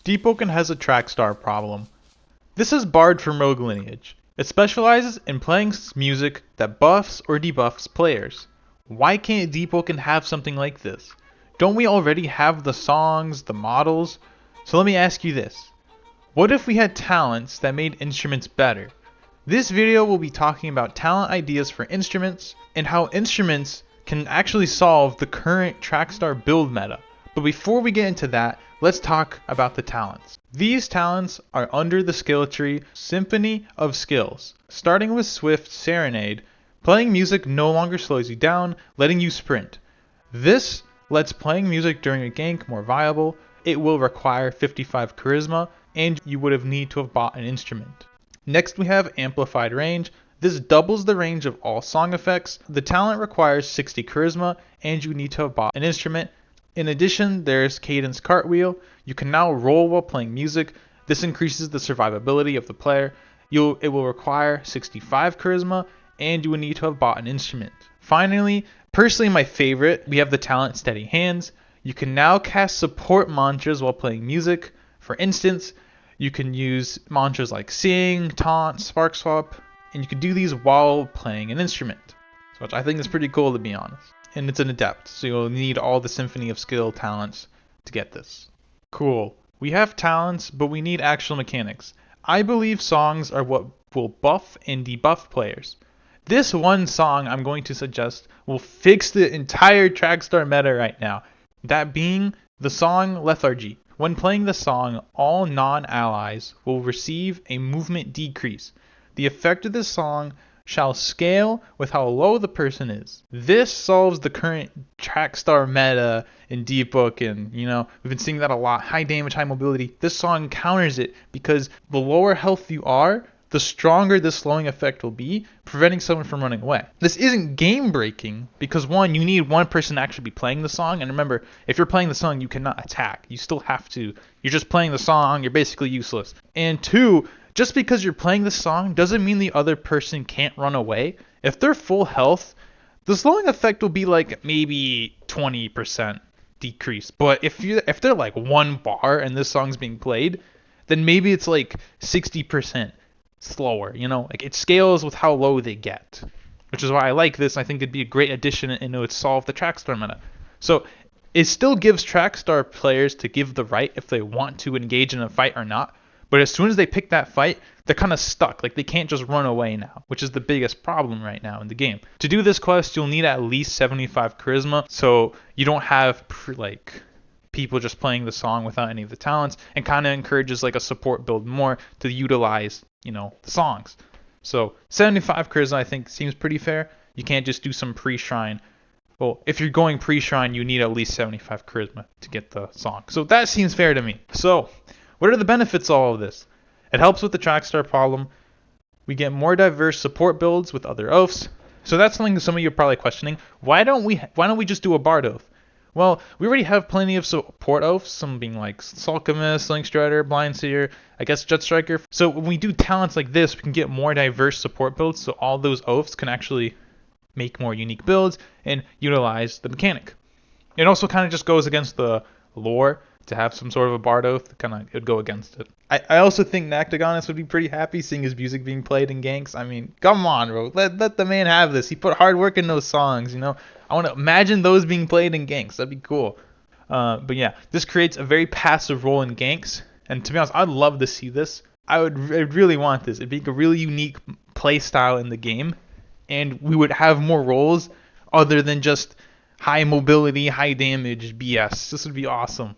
Deepoken has a Trackstar problem. This is barred from Rogue Lineage. It specializes in playing music that buffs or debuffs players. Why can't Deepoken have something like this? Don't we already have the songs, the models? So let me ask you this. What if we had talents that made instruments better? This video will be talking about talent ideas for instruments and how instruments can actually solve the current Trackstar build meta. But before we get into that, let's talk about the talents. These talents are under the skill tree Symphony of Skills. Starting with Swift Serenade, playing music no longer slows you down, letting you sprint. This lets playing music during a gank more viable. It will require 55 charisma, and you would have need to have bought an instrument. Next we have Amplified Range. This doubles the range of all song effects. The talent requires 60 charisma, and you need to have bought an instrument. In addition, there's Cadence Cartwheel. You can now roll while playing music. This increases the survivability of the player. It will require 65 charisma, and you will need to have bought an instrument. Finally, personally my favorite, we have the talent Steady Hands. You can now cast support mantras while playing music. For instance, you can use mantras like Sing, Taunt, Spark Swap, and you can do these while playing an instrument, which I think is pretty cool to be honest. And it's an adept, so you'll need all the Symphony of Skill talents to get this. Cool. We have talents, but we need actual mechanics. I believe songs are what will buff and debuff players. This one song I'm going to suggest will fix the entire Trackstar meta right now. That being the song Lethargy. When playing the song, all non-allies will receive a movement decrease. The effect of this song shall scale with how low the person is. This solves the current Trackstar meta in Deepoken. We've been seeing that a lot. High damage, high mobility. This song counters it because the lower health you are, the stronger this slowing effect will be, preventing someone from running away. This isn't game breaking because one, you need one person to actually be playing the song, and remember, if you're playing the song, you cannot attack. You still have to. You're just playing the song, you're basically useless. And two, just because you're playing the song doesn't mean the other person can't run away. If they're full health, the slowing effect will be like maybe 20% decrease. But if they're like one bar and this song's being played, then maybe it's like 60% slower. Like it scales with how low they get, which is why I like this. I think it'd be a great addition and it would solve the Trackstar meta. So it still gives Trackstar players to give the right if they want to engage in a fight or not. But as soon as they pick that fight, they're kind of stuck. Like they can't just run away now, which is the biggest problem right now in the game. To do this quest, you'll need at least 75 charisma, so you don't have people just playing the song without any of the talents, and kind of encourages like a support build more to utilize, the songs. So 75 charisma I think seems pretty fair. You can't just do some pre-shrine. Well, if you're going pre-shrine, you need at least 75 charisma to get the song. So that seems fair to me. So what are the benefits of all of this? It helps with the Trackstar problem. We get more diverse support builds with other oaths. So that's something some of you are probably questioning. Why don't we just do a Bard oath? Well, we already have plenty of support oaths, some being like Salchemist, Sling Strider, Blind Seer, I guess Jet Striker. So when we do talents like this, we can get more diverse support builds, so all those oaths can actually make more unique builds and utilize the mechanic. It also kind of just goes against the lore to have some sort of a Bard oath. It would go against it. I also think Nactagonus would be pretty happy seeing his music being played in ganks. I mean, come on, bro. Let the man have this. He put hard work in those songs, I want to imagine those being played in ganks. That'd be cool. But yeah, this creates a very passive role in ganks. And to be honest, I'd love to see this. I'd really want this. It'd be a really unique play style in the game. And we would have more roles other than just high mobility, high damage BS. This would be awesome.